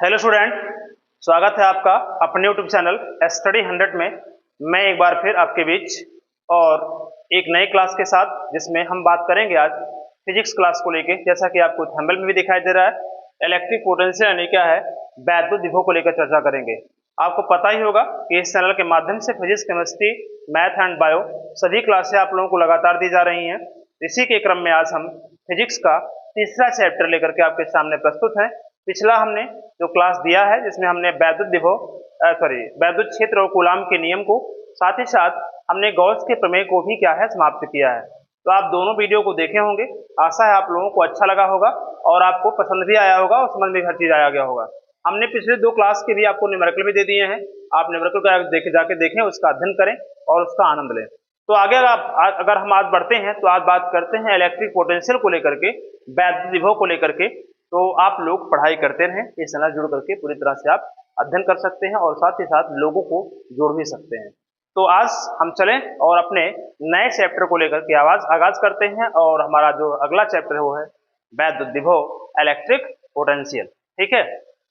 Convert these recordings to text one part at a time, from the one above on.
Hello student, स्वागत है आपका अपने यूट्यूब चैनल स्टडी 100 में। मैं एक बार फिर आपके बीच और एक नई क्लास के साथ, जिसमें हम बात करेंगे आज फिजिक्स क्लास को लेके। जैसा कि आपको थंबनेल में भी दिखाई दे रहा है, इलेक्ट्रिक पोटेंशियल यानी क्या है, वैद्युत विभव को लेकर चर्चा करेंगे। आपको पता ही होगा कि इस चैनल के माध्यम से physics, chemistry, math and bio सभी क्लासें आप लोगों को लगातार दी जा रही हैं। इसी के क्रम में आज हम फिजिक्स का तीसरा चैप्टर लेकर के आपके सामने प्रस्तुत हैं। पिछला हमने जो क्लास दिया है, जिसमें हमने वैद्युत क्षेत्र और कूलाम के नियम को, साथ ही साथ हमने गॉस के प्रमेय को भी क्या है, समाप्त किया है। तो आप दोनों वीडियो को देखे होंगे। आशा है आप लोगों को अच्छा लगा होगा और आपको पसंद भी आया होगा और समझ में हर चीज आया गया होगा। हमने पिछले दो क्लास के भी आपको न्यूमेरिकल भी दे दिए हैं। आप न्यूमेरिकल को जाके देखें, उसका अध्ययन करें और उसका आनंद लें। तो आगे अगर हम आज बढ़ते हैं तो आज बात करते हैं इलेक्ट्रिक पोटेंशियल को लेकर के, वैद्युत विभव को लेकर के। तो आप लोग पढ़ाई करते रहें, इस चैनल जुड़ करके पूरी तरह से आप अध्ययन कर सकते हैं और साथ ही साथ लोगों को जोड़ भी सकते हैं। तो आज हम चलें और अपने नए चैप्टर को लेकर के आगाज करते हैं। और हमारा जो अगला चैप्टर है वो है वैद्युत विभव, इलेक्ट्रिक पोटेंशियल। ठीक है,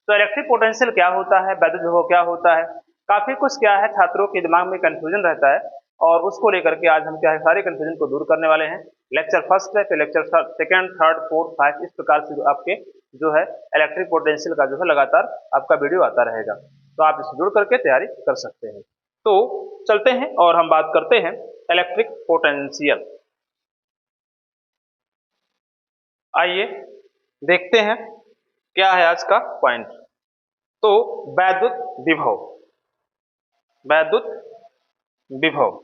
तो इलेक्ट्रिक पोटेंशियल क्या होता है, वैद्युत विभव क्या होता है, काफी कुछ क्या है छात्रों के दिमाग में कंफ्यूजन रहता है और उसको लेकर के आज हम क्या है, सारे कंफ्यूजन को दूर करने वाले हैं। लेक्चर फर्स्ट है, फिर लेक्चर सेकंड, थर्ड, फोर्थ, 5 इस प्रकार से आपके जो है इलेक्ट्रिक पोटेंशियल का जो है लगातार आपका वीडियो आता रहेगा। तो आप इसे जुड़ करके तैयारी कर सकते हैं। तो चलते हैं और हम बात करते हैं इलेक्ट्रिक पोटेंशियल। आइए देखते हैं क्या है आज का पॉइंट। तो वैद्युत विभव, वैद्युत विभव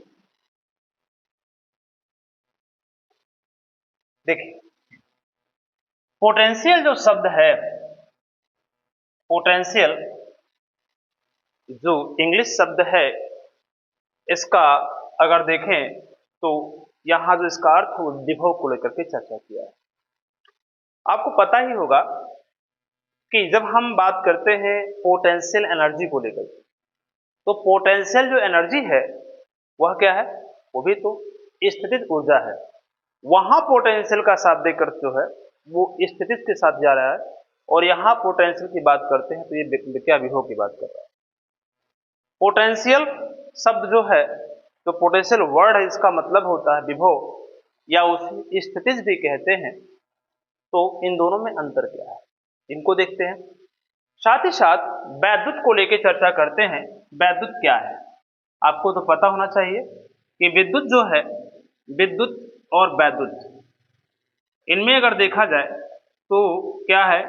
देखिए, पोटेंशियल जो शब्द है, पोटेंशियल जो इंग्लिश शब्द है, इसका अगर देखें तो यहां जो इसका अर्थ वो विभव को लेकर के चर्चा किया है। आपको पता ही होगा कि जब हम बात करते हैं पोटेंशियल एनर्जी को लेकर, तो पोटेंशियल जो एनर्जी है वह क्या है, वो भी तो स्थितिज ऊर्जा है। वहां पोटेंशियल का शाब्दिक अर्थ जो है वो स्थितिज के साथ जा रहा है और यहां पोटेंशियल की बात करते हैं तो ये क्या विभव की बात कर रहा है। पोटेंशियल शब्द जो है, जो पोटेंशियल वर्ड है, इसका मतलब होता है विभव या उसे स्थितिज भी कहते हैं। तो इन दोनों में अंतर क्या है, इनको देखते हैं। साथ ही साथ वैद्युत को लेकर चर्चा करते हैं। वैद्युत क्या है, आपको तो पता होना चाहिए कि विद्युत जो है, विद्युत और वैद्युत, इनमें अगर देखा जाए तो क्या है,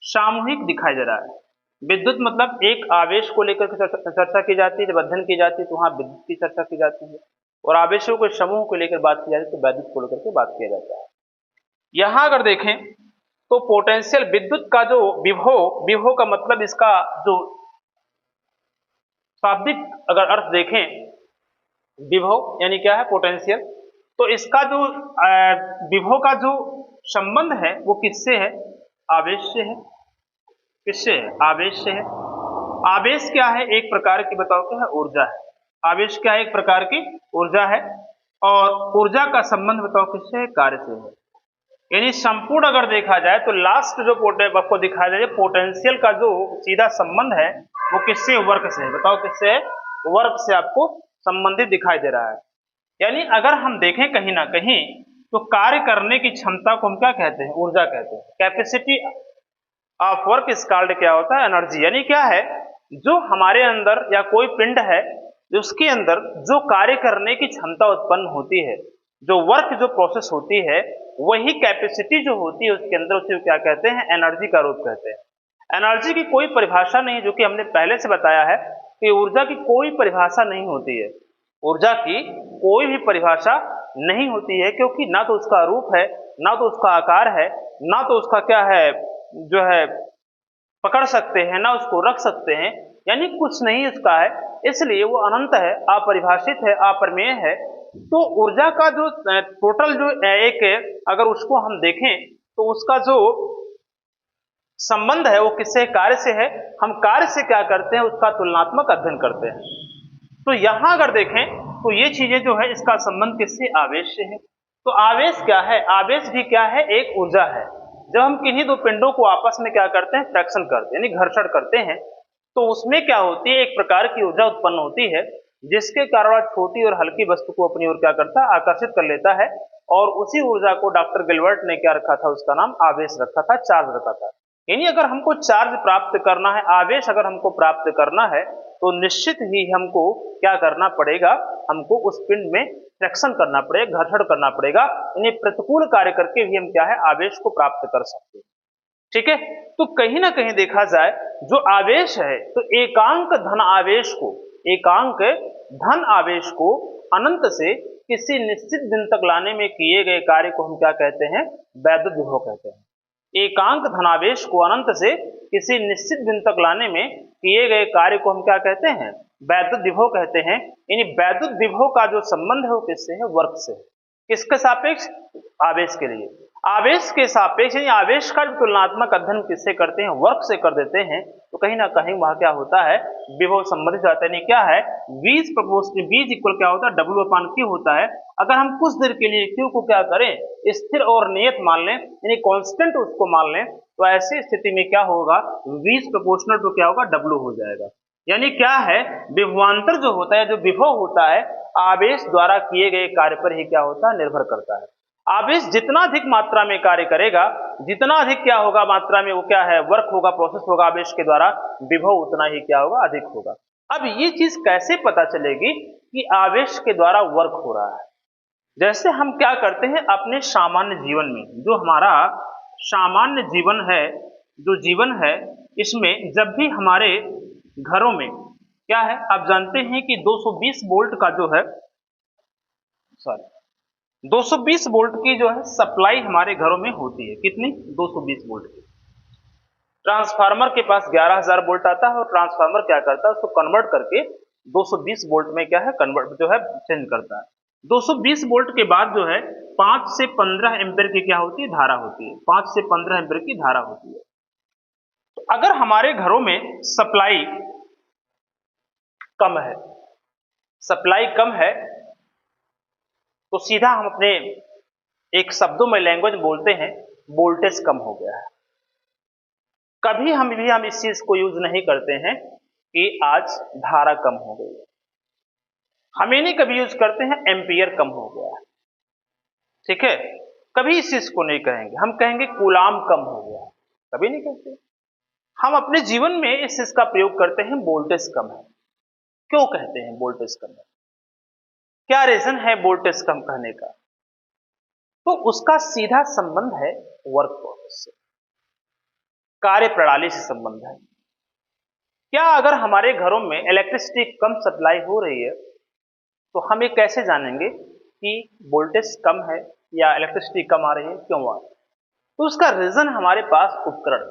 सामूहिक दिखाई दे रहा है। विद्युत मतलब एक आवेश को लेकर चर्चा की जाती है, जब अध्ययन की जाती है तो वहां विद्युत की चर्चा की जाती है। और आवेशों के समूह को लेकर बात की जाती है तो वैद्युत को लेकर के बात किया जाता है। यहां अगर देखें तो पोटेंशियल विद्युत का जो विभव, विभव का मतलब इसका जो शाब्दिक अगर अर्थ देखें, विभव यानी क्या है, पोटेंशियल, तो इसका जो विभव का जो संबंध है वो किससे है, आवेश से है। किससे है, आवेश से है। आवेश क्या है, एक प्रकार की बताओ क्या है, ऊर्जा है। आवेश क्या है, एक प्रकार की ऊर्जा है और ऊर्जा का संबंध बताओ किससे है, कार्य से है। यानी संपूर्ण अगर देखा जाए तो लास्ट जो आपको दिखाया जाए, पोटेंशियल का जो सीधा संबंध है वो किससे, वर्क से है। बताओ किससे है, वर्क से आपको संबंधित दिखाई दे रहा है। यानी अगर हम देखें कहीं ना कहीं तो कार्य करने की क्षमता को हम क्या कहते हैं, ऊर्जा कहते हैं। Capacity of work is called क्या होता है, एनर्जी। यानी क्या है, जो हमारे अंदर या कोई पिंड है उसके अंदर जो कार्य करने की क्षमता उत्पन्न होती है, जो वर्क जो प्रोसेस होती है, वही कैपेसिटी जो होती है उसके अंदर, उसे क्या कहते हैं, एनर्जी का रूप कहते हैं। एनर्जी की कोई परिभाषा नहीं, जो कि हमने पहले से बताया है कि ऊर्जा की कोई परिभाषा नहीं होती है। ऊर्जा की कोई भी परिभाषा नहीं होती है, क्योंकि ना तो उसका रूप है, ना तो उसका आकार है, ना तो उसका क्या है जो है पकड़ सकते हैं, ना उसको रख सकते हैं, यानी कुछ नहीं उसका है। इसलिए वो अनंत है, अपरिभाषित है, अपरिमेय है। तो ऊर्जा का जो टोटल जो एक है, अगर उसको हम देखें तो उसका जो संबंध है वो किससे, कार्य से है। हम कार्य से क्या करते हैं, उसका तुलनात्मक अध्ययन करते हैं। तो यहां अगर देखें तो ये चीजें जो है, इसका संबंध किससे, आवेश से है। तो आवेश क्या है, आवेश भी क्या है, एक ऊर्जा है। जब हम किन्हीं दो पिंडों को आपस में क्या करते हैं, फ्रैक्शन करते हैं यानी घर्षण करते हैं, तो उसमें क्या होती है, एक प्रकार की ऊर्जा उत्पन्न होती है जिसके कारण वह छोटी और हल्की वस्तु को अपनी ओर क्या करता है, आकर्षित कर लेता है। और उसी ऊर्जा को डॉक्टर गिलबर्ट ने क्या रखा था, उसका नाम आवेश रखा था, चार्ज रखा था। यानी अगर हमको चार्ज प्राप्त करना है, आवेश अगर हमको प्राप्त करना है, तो निश्चित ही हमको क्या करना पड़ेगा, हमको उस पिंड में फ्रैक्शन करना पड़ेगा, घर्षण करना पड़ेगा। यानी प्रतिकूल कार्य करके भी हम क्या है, आवेश को प्राप्त कर सकते हैं। ठीक है, तो कहीं ना कहीं देखा जाए जो आवेश है, तो एकांक धन आवेश को, एकांक धन आवेश को अनंत से किसी निश्चित दिन तक लाने में किए गए कार्य को हम क्या कहते हैं, वैद्युत विभव कहते हैं। एकांक धनावेश को अनंत से किसी निश्चित दिन तक लाने में किए गए कार्य को हम क्या कहते हैं, वैद्युत विभव कहते हैं। यानी वैद्युत विभव का जो संबंध है वो किससे है, वर्क से है। किसके सापेक्ष, आवेश के लिए, आवेश के सापेक्ष। यानी आवेश का तुलनात्मक अध्ययन किससे करते हैं, वर्क से कर देते हैं, तो कहीं ना कहीं वहां क्या होता है, विभव संबंधित होता है। यानी क्या है, V प्रोपोर्शनल V इक्वल क्या होता है, W/Q होता है। अगर हम कुछ देर के लिए Q को क्या करें, स्थिर और नियत मान लें, यानी कांस्टेंट उसको मान लें, तो ऐसी स्थिति में क्या होगा, V प्रोपोर्शनल टू क्या होगा, W हो जाएगा। यानी क्या है, विभवांतर जो होता है, जो विभव होता है, आवेश द्वारा किए गए कार्य पर ही क्या होता है, निर्भर करता है। आवेश जितना अधिक मात्रा में कार्य करेगा, जितना अधिक क्या होगा मात्रा में, वो क्या है, वर्क होगा, प्रोसेस होगा आवेश के द्वारा, विभव उतना ही क्या होगा, अधिक होगा। अब ये चीज कैसे पता चलेगी कि आवेश के द्वारा वर्क हो रहा है? जैसे हम क्या करते हैं अपने सामान्य जीवन में, जो हमारा सामान्य जीवन है, जो जीवन है, इसमें जब भी हमारे घरों में क्या है, आप जानते हैं कि 220 वोल्ट का जो है, सॉरी 220 वोल्ट की जो है सप्लाई हमारे घरों में होती है। कितनी, 220 वोल्ट की। ट्रांसफार्मर के पास 11,000 वोल्ट आता है और ट्रांसफार्मर क्या करता है, उसको कन्वर्ट करके 220 वोल्ट में क्या है, कन्वर्ट जो है चेंज करता है। 220 वोल्ट के बाद जो है 5 से 15 एम्पीयर की क्या होती है, धारा होती है। 5 से 15 एम्पीयर की धारा होती है। तो अगर हमारे घरों में सप्लाई कम है, सप्लाई कम है, तो सीधा हम अपने एक शब्दों में लैंग्वेज बोलते हैं, वोल्टेज कम हो गया है। कभी हम इस चीज को यूज नहीं करते हैं कि आज धारा कम हो गई है। हम ये नहीं कभी यूज करते हैं एम्पियर कम हो गया है। ठीक है, कभी इस चीज को नहीं कहेंगे, हम कहेंगे कूलाम कम हो गया है, कभी नहीं कहते। हम अपने जीवन में इस चीज का प्रयोग करते हैं, वोल्टेज कम है। क्यों कहते हैं वोल्टेज कम है, क्या रीजन है वोल्टेज कम कहने का? तो उसका सीधा संबंध है वर्क प्रोसेस से, कार्य प्रणाली से संबंध है। क्या अगर हमारे घरों में इलेक्ट्रिसिटी कम सप्लाई हो रही है, तो हम ये कैसे जानेंगे कि वोल्टेज कम है या इलेक्ट्रिसिटी कम आ रही है, क्यों आ रही है? तो उसका रीजन हमारे पास उपकरण,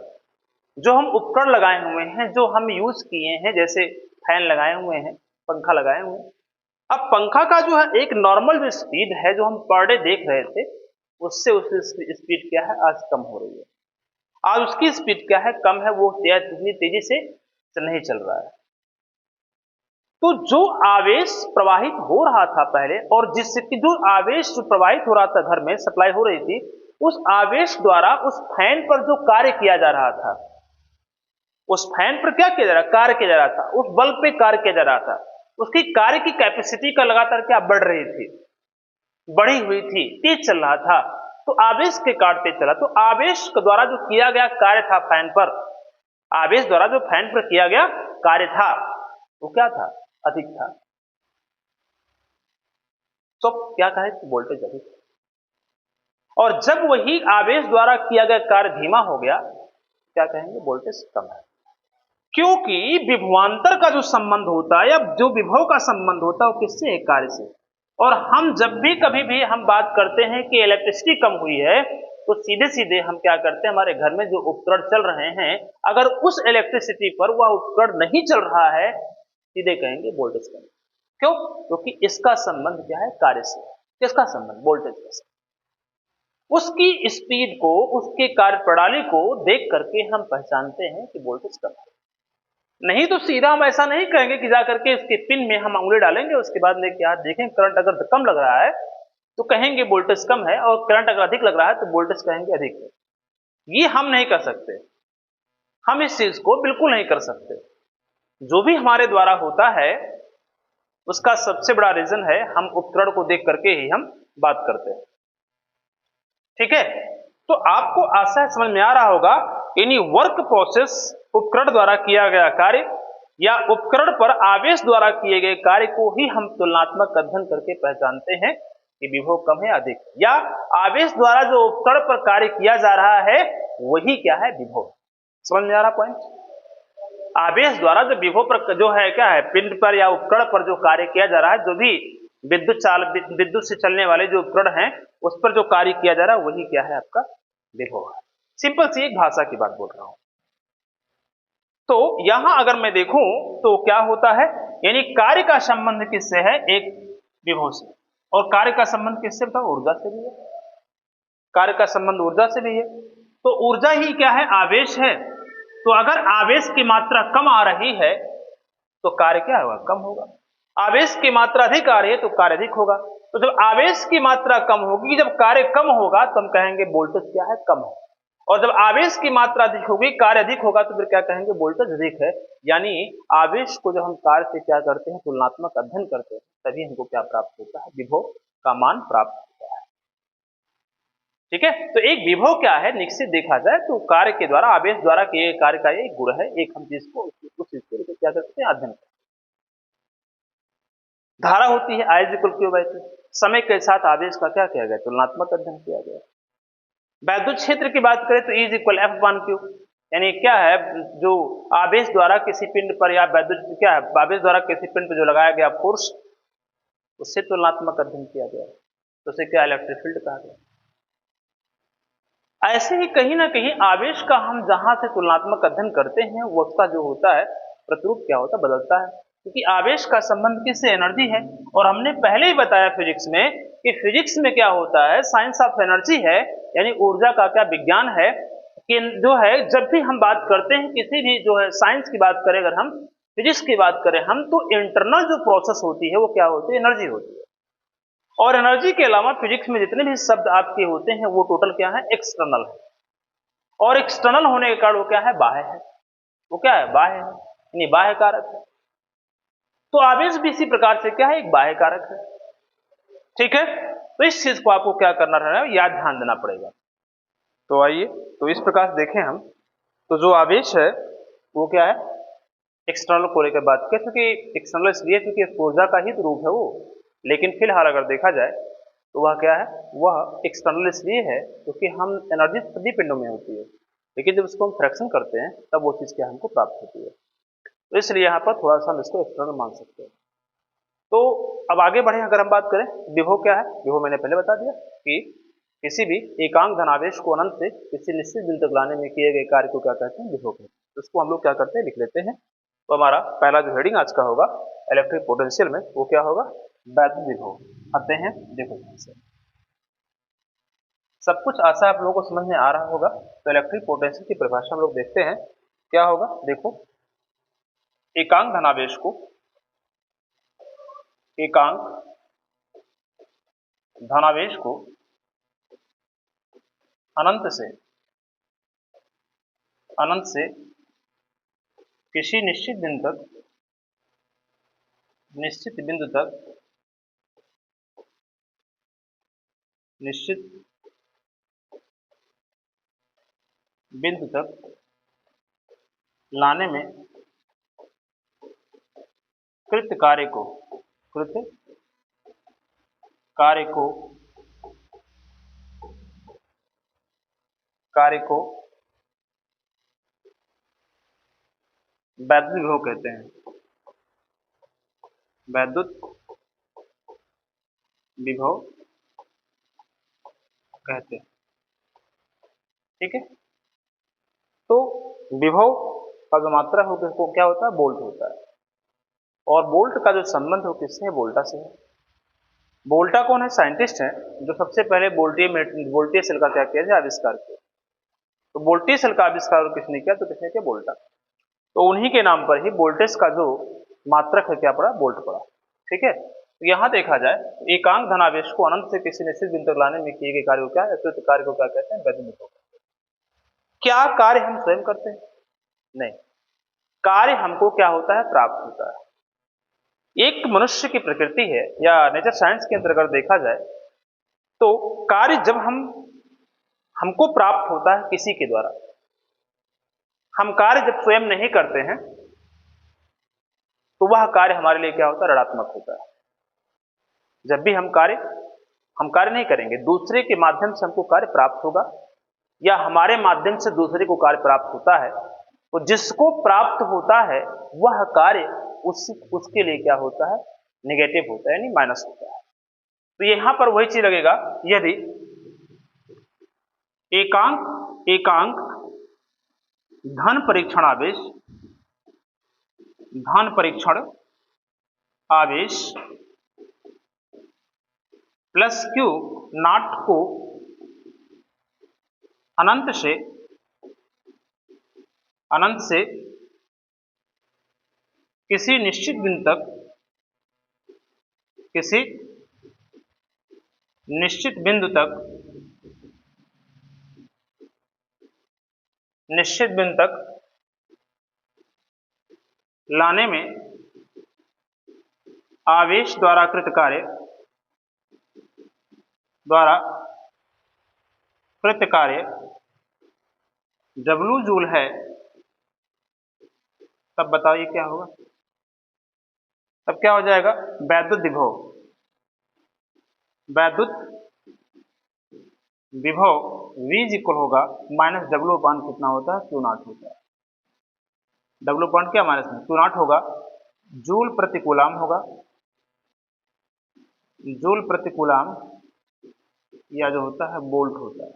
जो हम उपकरण लगाए हुए हैं, जो हम यूज किए हैं, जैसे फैन लगाए हुए हैं, पंखा लगाए हुए हैं। अब पंखा का जो है एक नॉर्मल जो स्पीड है, जो हम पर डे देख रहे थे, उससे उसकी स्पीड क्या है, आज कम हो रही है। आज उसकी स्पीड क्या है, कम है, वो इतनी तेजी से नहीं चल रहा है। तो जो आवेश प्रवाहित हो रहा था पहले, और जिससे जो आवेश जो प्रवाहित हो रहा था घर में, सप्लाई हो रही थी, उस आवेश द्वारा उस फैन पर जो कार्य किया जा रहा था, उस फैन पर क्या किया जा रहा, कार्य किया जा रहा था, उस बल्ब पे कार्य किया जा रहा था, उसकी कार्य की कैपेसिटी का लगातार क्या बढ़ रही थी, बढ़ी हुई थी, तेज चल रहा था। तो आवेश के काटते चला, तो आवेश के द्वारा जो किया गया कार्य था फैन पर, आवेश द्वारा जो फैन पर किया गया कार्य था, वो क्या था, अधिक था। तो क्या कहे, वोल्टेज अधिक। और जब वही आवेश द्वारा किया गया कार्य धीमा हो गया, क्या कहेंगे, वोल्टेज कम है। क्योंकि विभवांतर का जो संबंध होता है, या जो विभव का संबंध होता है, वो किससे है, कार्य से। और हम जब भी कभी भी हम बात करते हैं कि इलेक्ट्रिसिटी कम हुई है, तो सीधे सीधे हम क्या करते हैं, हमारे घर में जो उपकरण चल रहे हैं, अगर उस इलेक्ट्रिसिटी पर वह उपकरण नहीं चल रहा है, सीधे कहेंगे वोल्टेज कम। क्यों? क्योंकि इसका संबंध क्या है, कार्य से। किसका संबंध, वोल्टेज का संबंध। उसकी स्पीड को, उसके कार्य प्रणाली को देख करके हम पहचानते हैं कि वोल्टेज कम है। नहीं तो सीधा हम ऐसा नहीं कहेंगे कि जाकर के इसके पिन में हम उंगली डालेंगे, उसके बाद में क्या देखें, करंट अगर कम लग रहा है तो कहेंगे वोल्टेज कम है, और करंट अगर अधिक लग रहा है तो वोल्टेज कहेंगे अधिक है। ये हम नहीं कर सकते, हम इस चीज को बिल्कुल नहीं कर सकते। जो भी हमारे द्वारा होता है उसका सबसे बड़ा रीजन है हम उपकरण को देख करके ही हम बात करते हैं। ठीक है, तो आपको आशा समझ में आ रहा होगा, एनी वर्क प्रोसेस, उपकरण द्वारा किया गया कार्य या उपकरण पर आवेश द्वारा किए गए कार्य को ही हम तुलनात्मक अध्ययन करके पहचानते हैं कि विभव कम है अधिक, या आवेश द्वारा जो उपकरण पर कार्य किया जा रहा है वही क्या है, विभव। समझ में आ रहा पॉइंट? आवेश द्वारा जो विभव पर जो है क्या है, पिंड पर या उपकरण पर जो कार्य किया जा रहा है, जो भी विद्युत से चलने वाले जो उपकरण हैं उस पर जो कार्य किया जा रहा है वही क्या है, आपका विभव है। सिंपल सी एक भाषा की बात बोल रहा हूं। तो यहां अगर मैं देखूं तो क्या होता है, यानी कार्य का संबंध किससे है, एक विभव से, और कार्य का संबंध किससे था, ऊर्जा से भी है। कार्य का संबंध ऊर्जा से भी है, तो ऊर्जा ही क्या है, आवेश है। तो अगर आवेश की मात्रा कम आ रही है तो कार्य क्या होगा, कम होगा। आवेश की मात्रा अधिक आ रही है तो कार्य अधिक होगा। तो जब आवेश की मात्रा कम होगी, जब कार्य कम होगा तो हम कहेंगे वोल्टेज क्या है, कम है। और जब आवेश की मात्रा अधिक होगी, कार्य अधिक होगा, तो फिर क्या कहेंगे, वोल्टेज अधिक है। यानी आवेश को जब हम कार्य से क्या करते हैं, तुलनात्मक अध्ययन करते हैं, तभी हमको क्या प्राप्त होता है, विभव का मान प्राप्त होता है। ठीक है, तो एक विभव क्या है, निश्चित देखा जाए तो कार्य के द्वारा, आवेश द्वारा किए कार्य का एक गुण है, एक हम चीज को उस चीज को क्या करते हैं, अध्ययन करते हैं। धारा होती है I equal Q by T, समय के साथ आवेश का क्या किया गया, तुलनात्मक अध्ययन किया गया। वैद्युत क्षेत्र की बात करें तो E इक्वल F1Q, यानी क्या है, जो आवेश द्वारा किसी पिंड पर या वैद्युत क्या है, आवेश द्वारा किसी पिंड पर जो लगाया गया फोर्स, उससे तुलनात्मक अध्ययन किया गया, तो उसे क्या, इलेक्ट्रिक फील्ड कहा गया। ऐसे ही कहीं ना कहीं आवेश का हम जहां से तुलनात्मक अध्ययन करते हैं वो उसका जो होता है प्रतिरूप क्या होता है, बदलता है, क्योंकि आवेश का संबंध किससे, एनर्जी है। और हमने पहले ही बताया फिजिक्स में कि फिजिक्स में क्या होता है, साइंस ऑफ एनर्जी है, यानी ऊर्जा का क्या विज्ञान है, कि जो है जब भी हम बात करते हैं किसी भी जो है साइंस की बात करें, अगर हम फिजिक्स की बात करें हम, तो इंटरनल जो प्रोसेस होती है वो क्या होती है, एनर्जी होती है। और एनर्जी के अलावा फिजिक्स में जितने भी शब्द आपके होते हैं वो टोटल क्या है, एक्सटर्नल है। और एक्सटर्नल होने के कारण वो क्या है, बाह्य है। वो क्या है, बाह्य है, यानी बाह्य कारक है। तो आवेश भी इसी प्रकार से क्या है, एक बाह्य कारक है। ठीक है, तो इस चीज को आपको क्या करना है, याद ध्यान देना पड़ेगा। तो आइए, तो इस प्रकार से देखें हम, तो जो आवेश है वो क्या है, एक्सटर्नल को लेकर बात करें, क्योंकि एक्सटर्नल इसलिए क्योंकि ऊर्जा का ही तो रूप है वो, लेकिन फिलहाल अगर देखा जाए तो वह क्या है, वह एक्सटर्नल इसलिए है क्योंकि हम एनर्जी सभी पिंडों में होती है, लेकिन जब उसको हम फ्रैक्शन करते हैं तब वो चीज़ क्या हमको प्राप्त होती है। तो इसलिए यहाँ पर थोड़ा सा हम इसको एक्सटर्नल मान सकते हैं। तो अब आगे बढ़े, अगर हम बात करें विभव क्या है, विभव मैंने पहले बता दिया कि किसी भी एकांक धनावेश को अनंत से किसी निश्चित बिंदु तक लाने में किए गए कार्य को क्या कहते हैं, विभव कहते हैं। तो इसको हम लोग क्या करते हैं, लिख लेते हैं। तो हमारा पहला जो हेडिंग आज का होगा इलेक्ट्रिक पोटेंशियल में, वो क्या होगा, वैद्युत विभव। आते हैं, देखो से सब कुछ आशा आप लोगों को समझ में आ रहा होगा। तो इलेक्ट्रिक पोटेंशियल की परिभाषा हम लोग देखते हैं क्या होगा। देखो, एकांक धनावेश को, एकांक धनावेश को अनंत से किसी निश्चित बिंदु तक लाने में कृत कार्य को वैद्युत विभव कहते हैं, वैद्युत विभव कहते हैं। ठीक है, तो विभव का जो मात्रा होगी उसको क्या होता है, वोल्ट होता है। और वोल्ट का जो संबंध हो किससे है, वोल्टा से है। वोल्टा कौन है, साइंटिस्ट है जो सबसे पहले वोल्टेज सेल का क्या किया जाए, आविष्कार किया। तो वोल्टेज सेल का आविष्कार किसने किया, तो किसने किया, वोल्टा। तो उन्हीं के नाम पर ही वोल्टेज का जो मात्रक है क्या पड़ा, वोल्ट पड़ा। ठीक है, तो यहां देखा जाए एकांक धनावेश को अनंत से किसी निश्चित बिंदु तक लाने में किए गए कार्य को क्या, कार्य को क्या कहते हैं, वैद्युत विभव। क्या कार्य हम स्वयं करते हैं? नहीं, कार्य हमको क्या होता है? प्राप्त होता है। एक मनुष्य की प्रकृति है, या नेचर साइंस के अंतर्गत देखा जाए तो कार्य जब हमको प्राप्त होता है किसी के द्वारा, हम कार्य जब स्वयं नहीं करते हैं तो वह कार्य हमारे लिए क्या होता है? ऋणात्मक होता है। जब भी हम कार्य नहीं करेंगे, दूसरे के माध्यम से हमको कार्य प्राप्त होगा, या हमारे माध्यम से दूसरे को कार्य प्राप्त होता है, तो जिसको प्राप्त होता है वह कार्य उसके लिए क्या होता है? नेगेटिव होता है, यानी माइनस होता है। तो यहां पर वही चीज लगेगा, यदि एकांक धन परीक्षण आवेश प्लस क्यू नॉट को अनंत से किसी निश्चित बिंदु तक लाने में आवेश द्वारा कृत कार्य W जूल है, तब बताइए क्या होगा? तब क्या हो जाएगा? वैद्युत विभव V इक्वल होगा माइनस W अपान कितना होता है? क्यू नॉट होता है। W पॉइंट क्या माइनस में क्यू नॉट होगा, जूल प्रति कूलाम होगा, जूल प्रति कूलाम, या जो होता है वोल्ट होता है।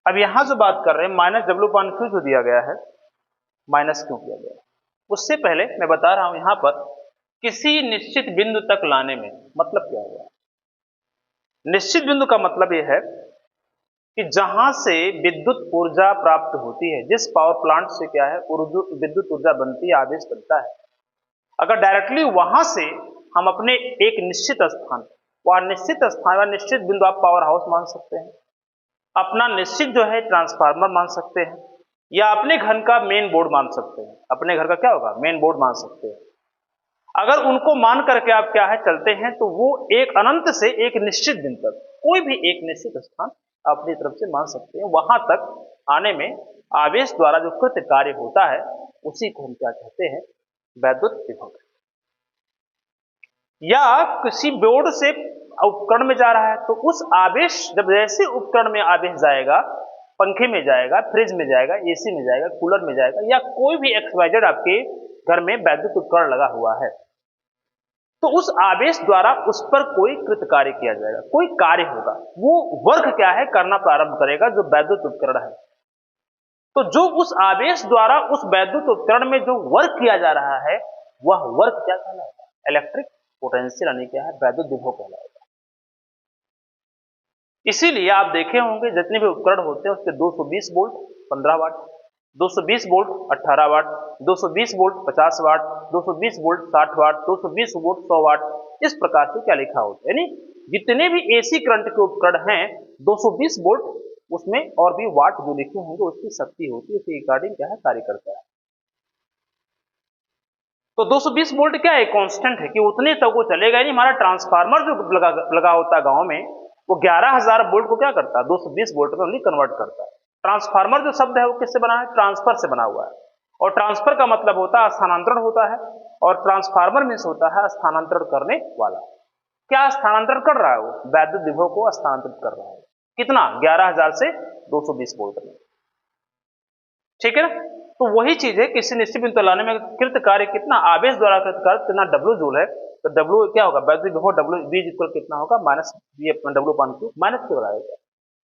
अब यहां जो बात कर रहे हैं माइनस W पॉइंट क्यू जो दिया गया है, माइनस क्यों किया गया है? उससे पहले मैं बता रहा हूं यहां पर किसी निश्चित बिंदु तक लाने में मतलब क्या होगा? निश्चित बिंदु का मतलब यह है कि जहां से विद्युत ऊर्जा प्राप्त होती है, जिस पावर प्लांट से क्या है विद्युत ऊर्जा बनती है, आवेश बनता है, अगर डायरेक्टली वहां से हम अपने एक निश्चित स्थान व निश्चित बिंदु, आप पावर हाउस मान सकते हैं, अपना निश्चित जो है ट्रांसफार्मर मान सकते हैं, या अपने घर का मेन बोर्ड मान सकते हैं। अपने घर का क्या होगा? मेन बोर्ड मान सकते हैं। अगर उनको मान करके आप क्या है चलते हैं, तो वो एक अनंत से एक निश्चित बिंदु तक कोई भी एक निश्चित स्थान अपनी तरफ से मान सकते हैं। वहां तक आने में आवेश द्वारा जो कृत कार्य होता है उसी को हम क्या कहते हैं? वैद्युत विभव। या किसी बोर्ड से उपकरण में जा रहा है, तो उस आवेश जब जैसे उपकरण में आवेश जाएगा, पंखे में जाएगा, फ्रिज में जाएगा, एसी में जाएगा, कूलर में जाएगा, या कोई भी XYZ आपके घर में वैद्युत उपकरण लगा हुआ है, तो उस आवेश द्वारा उस पर कोई कृत कार्य किया जाएगा, कोई कार्य होगा, वो वर्क क्या है करना प्रारंभ करेगा जो वैद्युत उपकरण है। तो जो उस आवेश द्वारा उस वैद्युत उपकरण में जो वर्क किया जा रहा है, वह वर्क क्या कहलाएगा? इलेक्ट्रिक पोटेंशियल, यानी क्या है? वैद्युत विभव कहलाएगा। इसीलिए आप देखे होंगे जितने भी उपकरण होते हैं उसके 220 वोल्ट 15 वाट, 220 वोल्ट 18 वाट, 220 वोल्ट 50 वाट, 220 वोल्ट 60 वाट, 220 वोल्ट 100 वाट, इस प्रकार से क्या लिखा होता है। यानी जितने भी AC करंट के उपकरण हैं 220 वोल्ट, उसमें और भी वाट जो लिखे होंगे उसकी शक्ति होती है, उसके अकॉर्डिंग क्या है कार्य करता है। तो 220 वोल्ट क्या है? कांस्टेंट है कि उतने तक वो चलेगा। यानी हमारा ट्रांसफार्मर जो लगा होता है गांव में, वो 11,000 वोल्ट को क्या करता है? 220 वोल्ट में ओनली कन्वर्ट करता है। ट्रांसफार्मर जो शब्द है वो किससे बना है? ट्रांसफर से बना हुआ है, और ट्रांसफर का मतलब होता है स्थानांतरण होता है, और ट्रांसफार्मर मीन्स होता है स्थानांतरण करने वाला। क्या स्थानांतरण कर रहा है? वो वैद्युत विभव को स्थानांतरित कर रहा है। कितना? 11,000 से 220 वोल्ट में। ठीक है ना? तो वही चीज है, किसी निश्चित बिंदु लाने में कृत कार्य कितना? आवेश द्वारा कृत कार्य कितना? W जूल है। तो W क्या होगा? वैद्युत विभव W V इक्वल कितना होगा? माइनस W अपान Q। माइनस क्यों लगाया गया?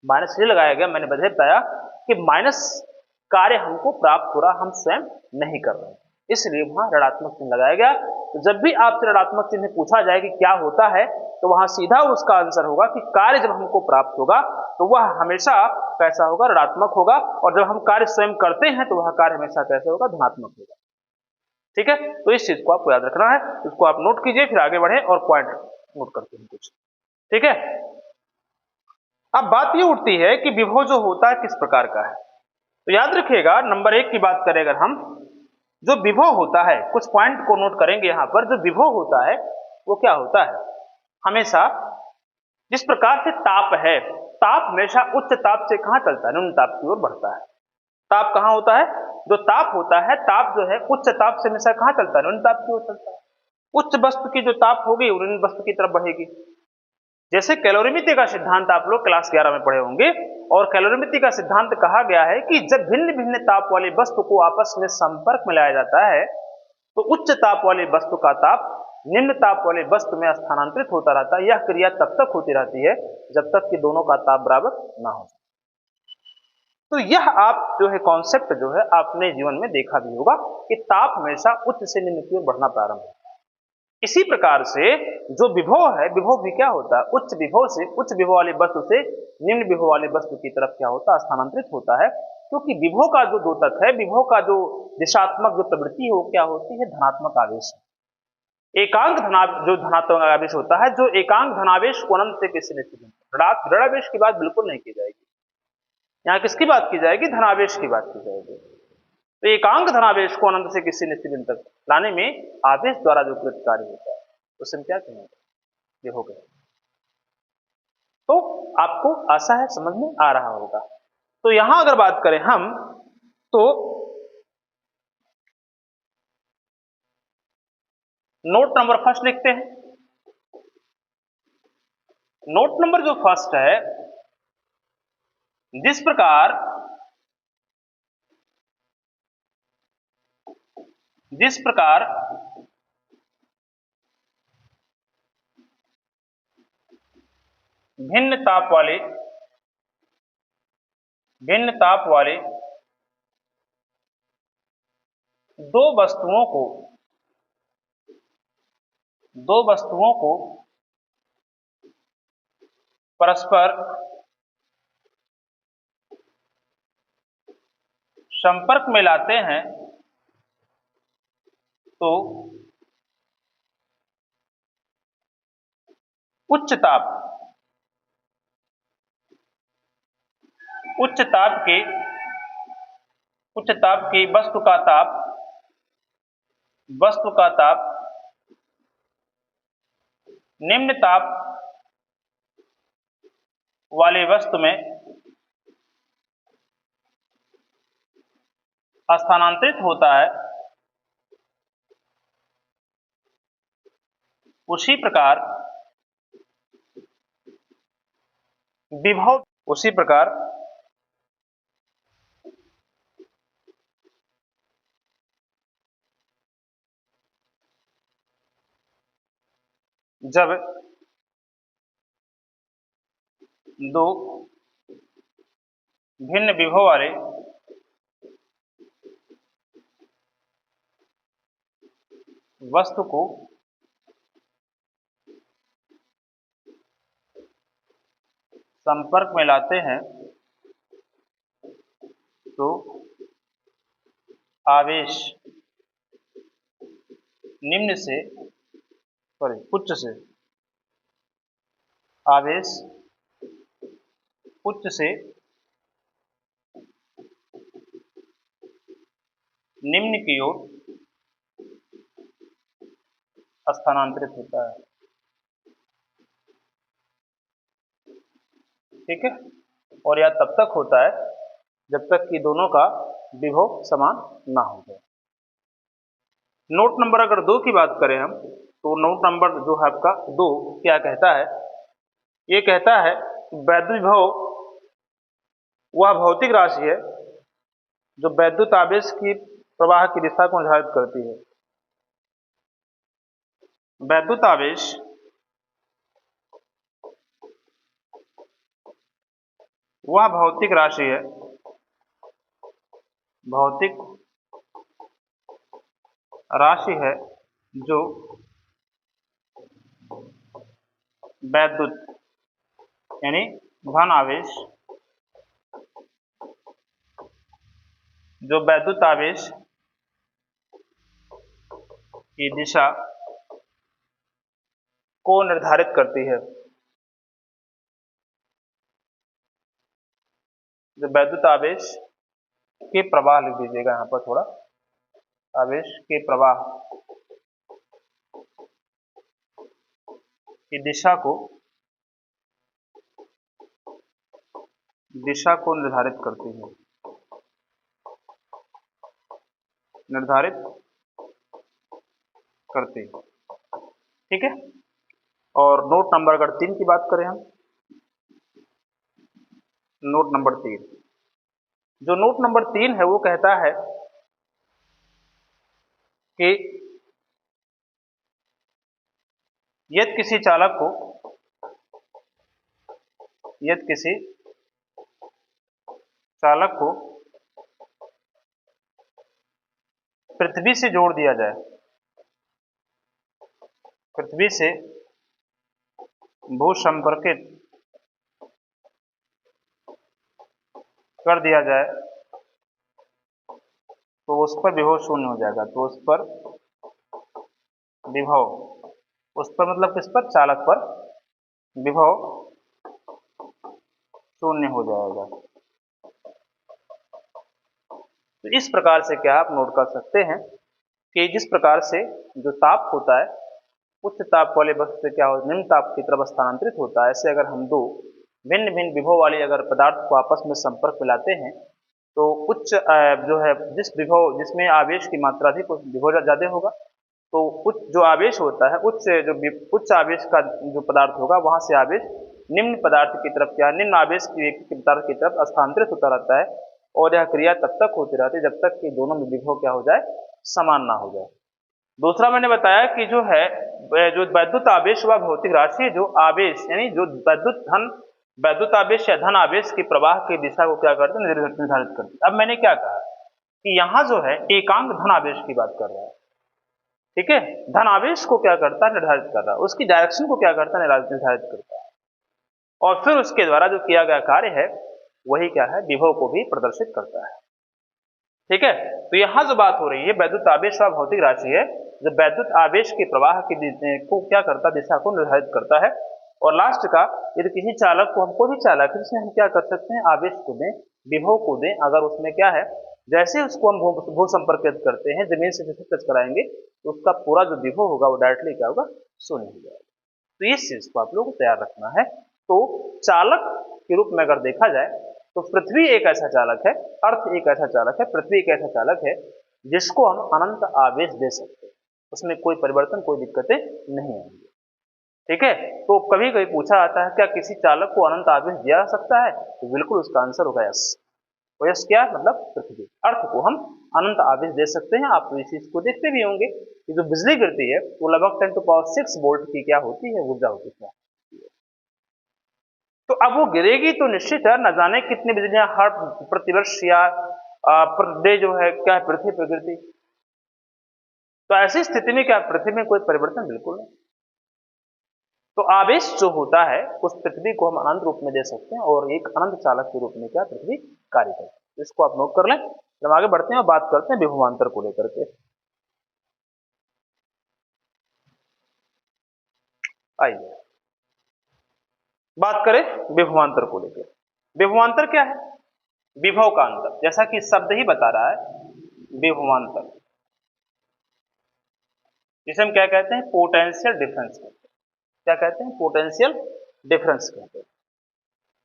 माइनस इसलिए लगाया गया, मैंने बताया कि माइनस कार्य हमको प्राप्त हो रहा, हम स्वयं नहीं कर रहे हैं, इसलिए वहां ऋणात्मक चिन्ह लगाया गया। तो जब भी आपसे ऋणात्मक चिन्ह पूछा जाए कि क्या होता है, तो वहां सीधा उसका आंसर होगा कि कार्य जब हमको प्राप्त होगा तो वह हमेशा कैसा होगा? ऋणात्मक होगा, और जब हम कार्य स्वयं करते हैं तो वह कार्य हमेशा कैसे होगा? धनात्मक होगा। ठीक है? तो इस चीज को आपको याद रखना है, इसको आप नोट कीजिए, फिर आगे बढ़े और पॉइंट नोट करते हैं कुछ। ठीक है? अब बात ये उठती है कि विभव जो होता है किस प्रकार का है। तो याद रखिएगा, नंबर 1 की बात करें अगर हम, जो विभव होता है, कुछ पॉइंट को नोट करेंगे यहां पर। जो विभव होता है वो क्या होता है, हमेशा जिस प्रकार से ताप है, ताप हमेशा उच्च ताप से कहां चलता है, निम्न ताप की ओर बढ़ता है। ताप कहां होता है, जो ताप होता है, ताप जो है उच्च ताप से हमेशा कहां चलता है, निम्न ताप की ओर चलता है। उच्च वस्तु की जो ताप होगी वो निम्न वस्तु की तरफ बढ़ेगी। जैसे कैलोरीमिति का सिद्धांत आप लोग क्लास 11 में पढ़े होंगे, और कैलोरीमिति का सिद्धांत कहा गया है कि जब भिन्न भिन्न ताप वाली वस्तु को आपस में संपर्क में लाया जाता है तो उच्च ताप वाली वस्तु का ताप निम्न ताप वाली वस्तु में स्थानांतरित होता रहता है। यह क्रिया तब तक होती रहती है जब तक कि दोनों का ताप बराबर ना हो। तो यह आप जो है कॉन्सेप्ट जो है आपने जीवन में देखा भी होगा कि ताप हमेशा उच्च से निम्न की ओर बढ़ना प्रारंभ होता है। इसी प्रकार से जो विभव है, विभव भी क्या होता है, उच्च विभव से, उच्च विभव वाली वस्तु से निम्न विभव वाली वस्तु की तरफ क्या होता है, स्थानांतरित होता है। क्योंकि विभव का जो द्योतक है, विभव का जो दिशात्मक जो प्रवृत्ति है वो क्या होती है, धनात्मक आवेश। एकांक जो धनात्मक आवेश होता है, जो एकांक धनावेश को अनंत से किसी निश्चित ऋणावेश की बात बिल्कुल नहीं की जाएगी। यहाँ किसकी बात की जाएगी, धनावेश की बात की जाएगी। तो एकांक धनावेश को अनंत से किसी निश्चित बिंदु तक लाने में आवेश द्वारा जो कृत कार्य होता है उसे हम क्या कहेंगे, ये हो गया। तो आपको आशा है समझ में आ रहा होगा। तो यहां अगर बात करें हम, तो नोट नंबर फर्स्ट लिखते हैं। नोट नंबर जो फर्स्ट है, जिस प्रकार भिन्न ताप वाले दो वस्तुओं को परस्पर संपर्क में लाते हैं तो उच्च ताप की वस्तु का ताप निम्न ताप वाले वस्तु में स्थानांतरित होता है। उसी प्रकार जब दो भिन्न विभव वाले वस्तु को संपर्क में लाते हैं तो आवेश उच्च से आवेश उच्च से निम्न की ओर स्थानांतरित होता है। ठीक है, और यह तब तक होता है जब तक कि दोनों का विभव समान ना हो जाए। नोट नंबर अगर 2 की बात करें हम, तो नोट नंबर जो है आपका 2 क्या कहता है, ये कहता है वैद्युत विभव वह भौतिक राशि है जो वैद्युत आवेश की प्रवाह की दिशा को निर्धारित करती है। वैद्युत आवेश वह भौतिक राशि है जो वैद्युत यानी धन आवेश की दिशा को निर्धारित करती है। जो वैद्युत आवेश के प्रवाह लिख दीजिएगा यहाँ पर थोड़ा, आवेश के प्रवाह की दिशा को निर्धारित करती है, ठीक है। और नोट नंबर अगर 3 की बात करें हम, नोट नंबर 3, जो नोट नंबर 3 है वो कहता है कि यदि किसी चालक को पृथ्वी से जोड़ दिया जाए, पृथ्वी से भूसंपर्कित कर दिया जाए तो उस पर विभव शून्य हो जाएगा। तो उस पर विभव, उस पर मतलब किस पर, चालक पर विभव शून्य हो जाएगा। तो इस प्रकार से क्या आप नोट कर सकते हैं कि जिस प्रकार से जो ताप होता है उच्च ताप वाले वस्तु से क्या हो, निम्न ताप की तरफ स्थानांतरित होता है। ऐसे अगर हम दो भिन्न भिन्न विभव वाले अगर पदार्थ को आपस में संपर्क में लाते हैं तो उच्च जो है जिस विभव जिसमें आवेश की मात्रा अधिक विभव ज्यादा होगा, तो उच्च जो आवेश होता है उच्च आवेश का जो पदार्थ होगा वहां से आवेश निम्न पदार्थ की तरफ क्या, निम्न आवेश की पदार्थ की तरफ स्थानांतरित होता रहता है। और यह क्रिया तब तक होती रहती है जब तक कि दोनों में विभव क्या हो जाए, समान ना हो जाए। दूसरा मैंने बताया कि जो है जो वैद्युत आवेश व भौतिक राशि, जो आवेश यानी जो वैद्युत आवेश या धन आवेश के प्रवाह की दिशा को क्या करते हैं, निर्धारित करते हैं। अब मैंने क्या कहा कि यहाँ जो है एकांक धन आवेश की बात कर रहा है, ठीक है। धन आवेश को क्या करता है, निर्धारित कर रहा है, उसकी डायरेक्शन को क्या करता है, निर्धारित करता है। और फिर उसके द्वारा जो किया गया कार्य है वही क्या है, विभव को भी प्रदर्शित करता है, ठीक है। तो यहां जो बात हो रही है वैद्युत आवेश व भौतिक राशि है, जो वैद्युत आवेश के प्रवाह की को क्या करता है, दिशा को निर्धारित करता है। और लास्ट का, यदि किसी चालक को, हमको भी चालक है जिसमें हम क्या कर सकते हैं, आवेश को दें, विभव को दें, अगर उसमें क्या है, जैसे उसको हम भू संपर्कित करते हैं, जमीन से जैसे टच कराएंगे तो उसका पूरा जो विभव होगा वो डायरेक्टली क्या होगा, शून्य हो जाएगा। तो इस चीज को आप लोगों को तैयार रखना है। तो चालक के रूप में अगर देखा जाए तो पृथ्वी एक ऐसा चालक है, अर्थ एक ऐसा चालक है, पृथ्वी एक ऐसा चालक है जिसको हम अनंत आवेश दे सकते हैं, उसमें कोई परिवर्तन, कोई दिक्कतें नहीं आएंगी, ठीक है। तो कभी कभी पूछा जाता है क्या किसी चालक को अनंत आवेश दिया जा सकता है, तो बिल्कुल उसका आंसर होगा यस। तो यस क्या मतलब, पृथ्वी, अर्थ को हम अनंत आवेश दे सकते हैं। आप इस चीज को देखते भी होंगे कि जो बिजली गिरती है वो लगभग 10⁶ वोल्ट की क्या होती है, ऊर्जा होती है। तो अब वो गिरेगी तो निश्चित है न जाने कितनी बिजलियां हर प्रतिवर्ष या पर डे जो है क्या है पृथ्वी पर गिरती। तो ऐसी स्थिति में क्या पृथ्वी में कोई परिवर्तन, बिल्कुल नहीं। तो आवेश जो होता है उस पृथ्वी को हम अनंत रूप में दे सकते हैं और एक अनंत चालक के रूप में क्या पृथ्वी कार्य करती है। इसको आप नोट कर लें। जब आगे बढ़ते हैं और बात करते हैं विभवांतर को लेकर के। आइए बात करें विभवांतर को लेकर। विभवांतर क्या है, विभव का अंतर, जैसा कि शब्द ही बता रहा है विभवांतर, जिसे हम क्या कहते हैं, पोटेंशियल डिफरेंस कहते हैं। क्या कहते हैं, पोटेंशियल डिफरेंस कहते हैं।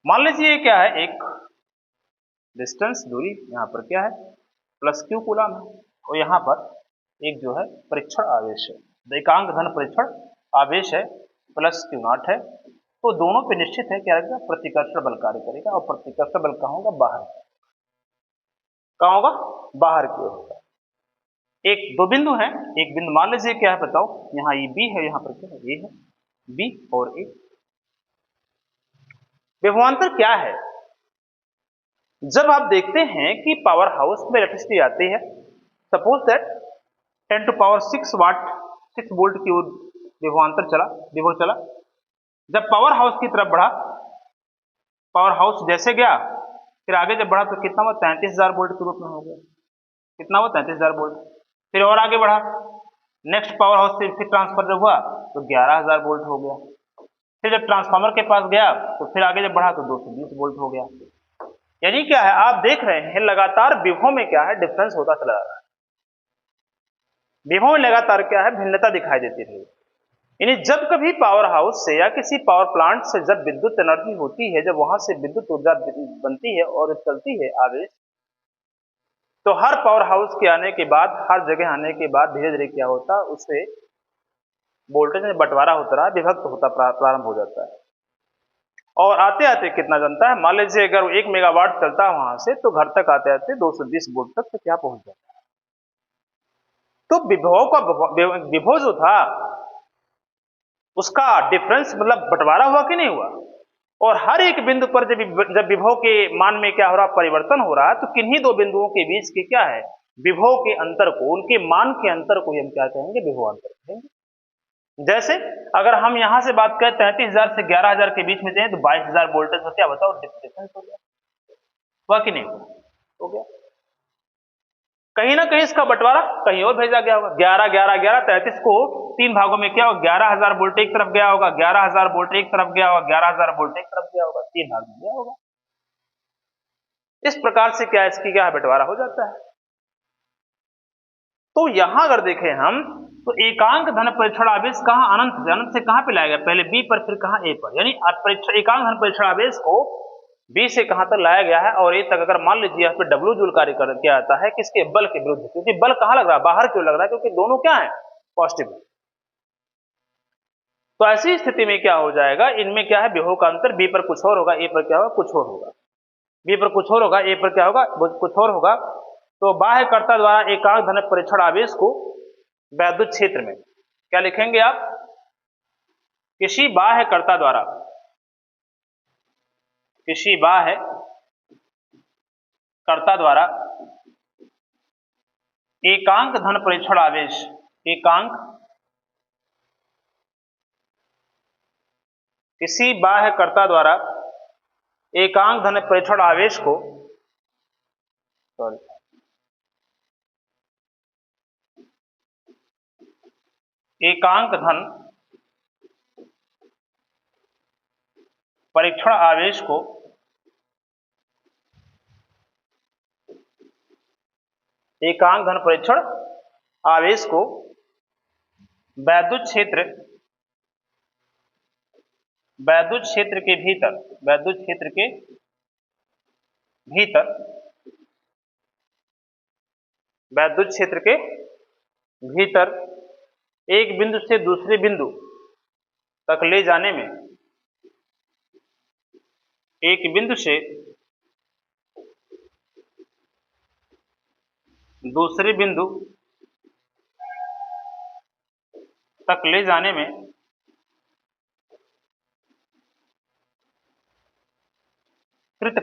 मान लीजिए क्या है, एक डिस्टेंस दूरी यहाँ पर क्या है प्लस क्यू कूलम है और यहाँ पर एक जो है परीक्षण आवेश है, एकांक धन परीक्षण आवेश है प्लस क्यू नॉट है। तो दोनों पे निश्चित है क्या रहेगा, प्रतिकर्षण बल कार्य करेगा और प्रतिकर्षण बल कहाँ होगा, बाहर, कहाँ होगा, बाहर की ओर होगा। एक दो बिंदु हैं, एक बिंदु मान लीजिए क्या है बताओ, यहाँ ये बी है, यहाँ पर क्या है, ए है, बी और ए। विभवांतर क्या है, जब आप देखते हैं कि पावर हाउस में इलेक्ट्रिसिटी आती है, सपोज दैट 10⁶ वाट 6 वोल्ट की ओर विभवांतर चला, विभव चला। जब पावर हाउस की तरफ बढ़ा, पावर हाउस जैसे गया फिर आगे जब बढ़ा तो कितना हुआ, 33,000 वोल्ट के रूप में हो गया। कितना हुआ, 33,000 वोल्ट। फिर और आगे बढ़ा, नेक्स्ट पावर हाउस से फिर ट्रांसफर जब हुआ तो 11,000 वोल्ट हो गया। फिर जब ट्रांसफार्मर के पास गया तो फिर आगे जब बढ़ा तो 220 वोल्ट हो गया। यानी क्या है, आप देख रहे हैं लगातार विभव में क्या है, डिफरेंस होता चला जा रहा है। विभव में लगातार क्या है, भिन्नता दिखाई देती रही। यानी जब कभी पावर हाउस से या किसी पावर प्लांट से जब विद्युत एनर्जी होती है, जब वहां से विद्युत ऊर्जा बनती है और चलती है आवेश, तो हर पावर हाउस के आने के बाद, हर जगह आने के बाद धीरे धीरे क्या होता, उससे वोल्टेज में बंटवारा होता रहा, विभक्त होता प्रारंभ हो जाता है। और आते आते कितना जनता है, मान लीजिए अगर 1 मेगावाट चलता है वहां से, तो घर तक आते आते 220 वोल्ट तक तो क्या पहुंच जाता है। तो विभव का विभव जो था उसका डिफरेंस मतलब बंटवारा हुआ कि नहीं हुआ, और हर एक बिंदु पर जब विभव के मान में क्या हो रहा, परिवर्तन हो रहा है, तो किन्हीं दो बिंदुओं के बीच के क्या है, विभव के अंतर को, उनके मान के अंतर को हम क्या कहेंगे, विभव अंतर कहेंगे। जैसे अगर हम यहां से बात करें 33,000 से 11,000 के बीच में जाए तो 22,000 वोल्टेज हो, क्या बताओ डिफरेंस हो गया, हुआ कि नहीं हुआ, हो गया। कहीं ना कहीं इसका बंटवारा कहीं और भेजा गया होगा, 11 11 11 33 को 3 भागों में क्या होगा, 11,000 वोल्ट एक तरफ गया होगा, 11,000 वोल्ट एक तरफ गया होगा, 11,000 वोल्ट एक तरफ गया होगा, 3 भाग में गया होगा। इस प्रकार से क्या इसकी क्या है, बंटवारा हो जाता है। तो यहां अगर देखें हम, तो एकांक धन परीक्षण आवेश कहां, अनंत से कहां पे लाया गया, पहले बी पर फिर कहां ए पर, यानी एकांक धन परीक्षण आवेश को बी से कहां तक लाया गया है और ए तक। अगर मान लीजिए यहाँ पे डब्ल्यू जूल कार्य किया जाता है किसके, बल के विरुद्ध, क्योंकि बल कहां लग रहा है, बाहर क्यों लग रहा है, क्योंकि दोनों क्या है, पॉजिटिव। तो ऐसी स्थिति में क्या हो जाएगा, इनमें क्या है, विभव का अंतर बी पर कुछ और होगा, ए पर क्या होगा, कुछ और होगा, बी पर कुछ और होगा, ए पर क्या होगा, कुछ और होगा। तो बाह्यकर्ता द्वारा एकांक धन परीक्षण आवेश को वैद्युत क्षेत्र में क्या लिखेंगे आप, किसी बाह्यकर्ता द्वारा, किसी बाह्यकर्ता द्वारा एकांक धन परीक्षण आवेश, एकांक, किसी बाह्यकर्ता द्वारा एकांक धन परीक्षण आवेश को, एकांक धन परीक्षण आवेश को एकांक धन परीक्षण आवेश को वैद्युत क्षेत्र के भीतर, वैद्युत क्षेत्र के भीतर, वैद्युत क्षेत्र के भीतर एक बिंदु से दूसरे बिंदु तक ले जाने में, एक बिंदु से दूसरे बिंदु तक ले जाने में कृत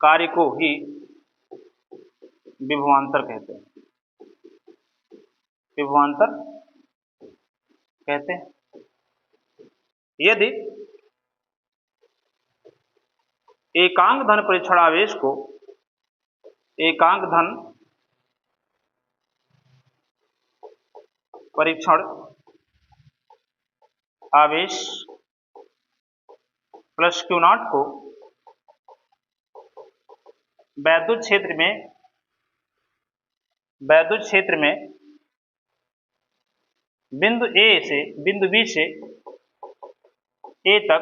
कार्य को ही विभवांतर कहते हैं, विभवांतर कहते हैं। यदि एकांक धन परीक्षण आवेश को, एकांक धन परीक्षण आवेश प्लस Q नॉट को वैद्युत क्षेत्र में बिंदु बी से ए तक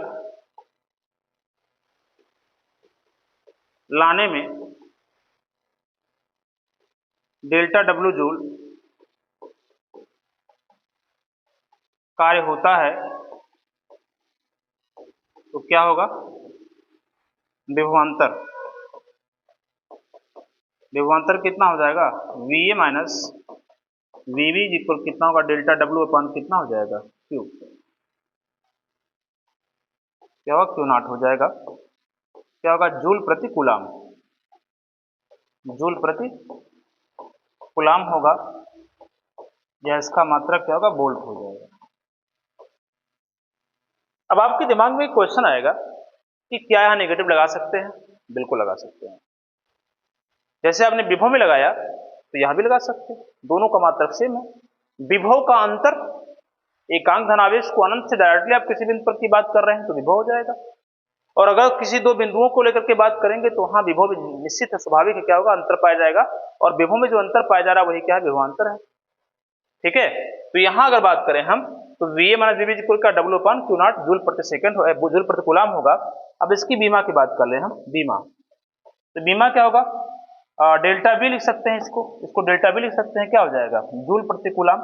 लाने में डेल्टा डब्ल्यू जूल कार्य होता है, तो क्या होगा, विभवांतर। विभवांतर कितना हो जाएगा, VA माइनस VB इक्वल कितना होगा, डेल्टा डब्ल्यू अपान कितना हो जाएगा, Q, क्या होगा, Q नॉट हो जाएगा, क्या होगा, जूल प्रति कूलाम, जूल प्रति कूलाम होगा, या इसका मात्रक क्या होगा, वोल्ट हो जाएगा। अब आपके दिमाग में एक क्वेश्चन आएगा कि क्या यहां नेगेटिव लगा सकते हैं, बिल्कुल लगा सकते हैं। जैसे आपने विभव में लगाया तो यहां भी लगा सकते हैं, दोनों का मात्रक सेम है। विभव का अंतर एकांक धनावेश को अनंत से डायरेक्टली आप किसी बिंदु पर की बात कर रहे हैं तो विभव हो जाएगा। और अगर किसी दो बिंदुओं को लेकर के बात करेंगे तो हाँ विभव निश्चित है, स्वाभाविक है, क्या होगा, अंतर पाया जाएगा। और विभव में जो अंतर पाया जा रहा है वही क्या है, विभवांतर है। ठीक है, तो यहां अगर बात करें हम तो Va माइनस Vb इक्वल का W upon Q not joule प्रति सेकंड जूल प्रति कूलम होगा। अब इसकी बीमा की बात कर ले हम, बीमा, तो बीमा क्या होगा, डेल्टा बी लिख सकते हैं, इसको डेल्टा बी लिख सकते हैं, क्या हो जाएगा, जूल प्रति कूलम।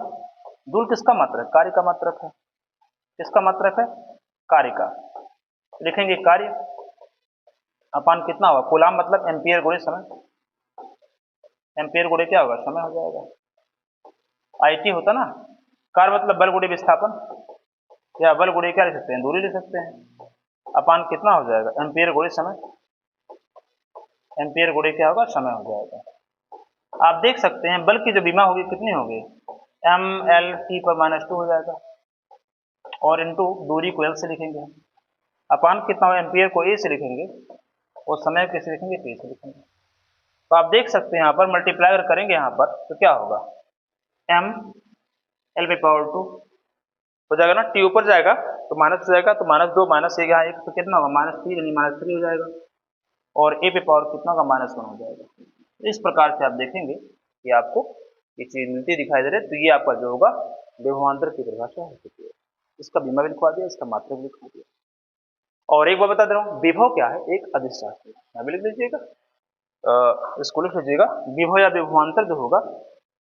जूल किसका मात्रक, कार्य का मात्रक है, किसका मात्रक है, कार्य का, लिखेंगे कार्य अपान कितना होगा, कूलम मतलब एम्पियर गुणे समय, एम्पियर गुणे क्या होगा, समय हो जाएगा। IT होता ना, कार्य मतलब बल गुणे विस्थापन, या बल गुणे क्या लिख सकते हैं, दूरी लिख सकते हैं, अपान कितना हो जाएगा, एम्पियर गुणे समय, एम्पियर गुणे क्या होगा, समय हो जाएगा। आप देख सकते हैं बल की जो बीमा होगी कितनी होगी, ML/T/-2 हो जाएगा, और इनटू दूरी को L से लिखेंगे, अपान कितना हो, एम्पियर को A से लिखेंगे और समय कैसे लिखेंगे, T से लिखेंगे। तो आप देख सकते हैं यहाँ पर मल्टीप्लाई अगर करेंगे यहाँ पर तो क्या होगा, ML/2 हो जाएगा ना, T ऊपर जाएगा तो माइनस हो जाएगा, तो -2 -1 यहाँ 1 तो कितना होगा, -3 यानी -3 हो जाएगा, और A पे पावर कितना होगा, -1 हो जाएगा। इस प्रकार से आप देखेंगे कि आपको ये चीज मिलती दिखाई दे रही है, तो ये आपका जो होगा विभवांतर की परिभाषा हो चुकी है। इसका बीमा भी लिखवा दिया, इसका मात्रक भी लिखवा दिया। और एक बार बता दे रहा हूँ, विभव क्या है, एक अदिश राशि, यहाँ भी लिख लीजिएगा, इसको लिख लीजिएगा, विभव या विभवांतर जो होगा,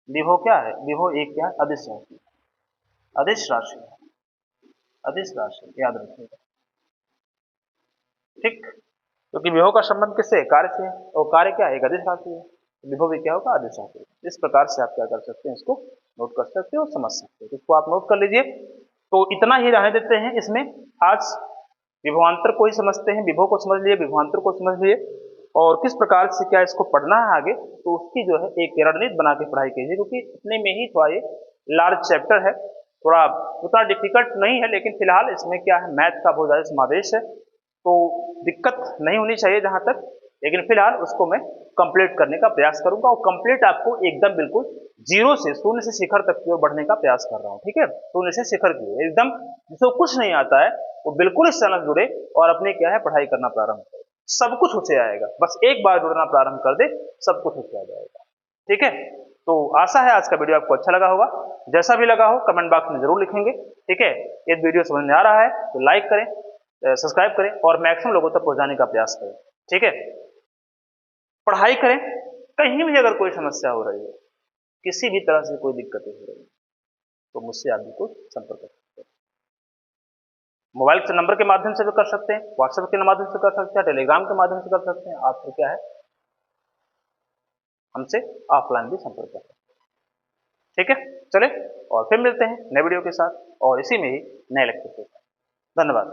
विभव क्या है, विभव एक क्या है, अदिश राशि, अदिश राशि, अदिश राशि याद रखिएगा। ठीक, क्योंकि विभव का संबंध किससे है, कार्य से, और कार्य क्या है, एक अदिश राशि है, विभव भी क्या होगा, अदिश राशि। इस प्रकार से आप क्या कर सकते हैं, इसको नोट कर सकते हो और समझ सकते हो, इसको आप नोट कर लीजिए। तो इतना ही रहने देते हैं इसमें, आज विभवांतर को ही समझते हैं, विभव को समझ लिए, विभवांतर को समझ लिए, और किस प्रकार से क्या इसको पढ़ना है आगे, तो उसकी जो है एक रणनीति बना के पढ़ाई कीजिए, क्योंकि इतने में ही थोड़ा ये लार्ज चैप्टर है, थोड़ा उतना डिफिकल्ट नहीं है, लेकिन फिलहाल इसमें क्या है, मैथ का बहुत ज्यादा समावेश है, तो दिक्कत नहीं होनी चाहिए जहां तक, लेकिन फिलहाल उसको मैं कंप्लीट करने का प्रयास करूंगा, और कंप्लीट आपको एकदम बिल्कुल जीरो से, शून्य से शिखर तक की ओर बढ़ने का प्रयास कर रहा हूं। ठीक है, शून्य से शिखर की ओर एकदम, जिसको कुछ नहीं आता है वो बिल्कुल इस चैनल जुड़े और अपने क्या है पढ़ाई करना प्रारंभ करे, सब कुछ उसे आएगा, बस एक बार जुड़ना प्रारंभ कर दे सब कुछ उसे आ जाएगा। ठीक है, तो आशा है आज का वीडियो आपको अच्छा लगा होगा, जैसा भी लगा हो कमेंट बॉक्स में जरूर लिखेंगे। ठीक है, ये वीडियो समझ में आ रहा है तो लाइक करें, सब्सक्राइब करें और मैक्सिमम लोगों तक पहुंचाने का प्रयास करें। ठीक है, पढ़ाई करें, कहीं भी अगर कोई समस्या हो रही है, किसी भी तरह से कोई दिक्कतें हो रही है तो मुझसे आप बिल्कुल संपर्क कर सकते हैं। मोबाइल से नंबर के माध्यम से भी कर सकते हैं, व्हाट्सएप के माध्यम से कर सकते हैं, टेलीग्राम के माध्यम से कर सकते हैं, आप क्या है हमसे ऑफलाइन भी संपर्क कर सकते हैं। ठीक है, चले और फिर मिलते हैं नए वीडियो के साथ और इसी में ही नए लेक्चर के साथ। धन्यवाद।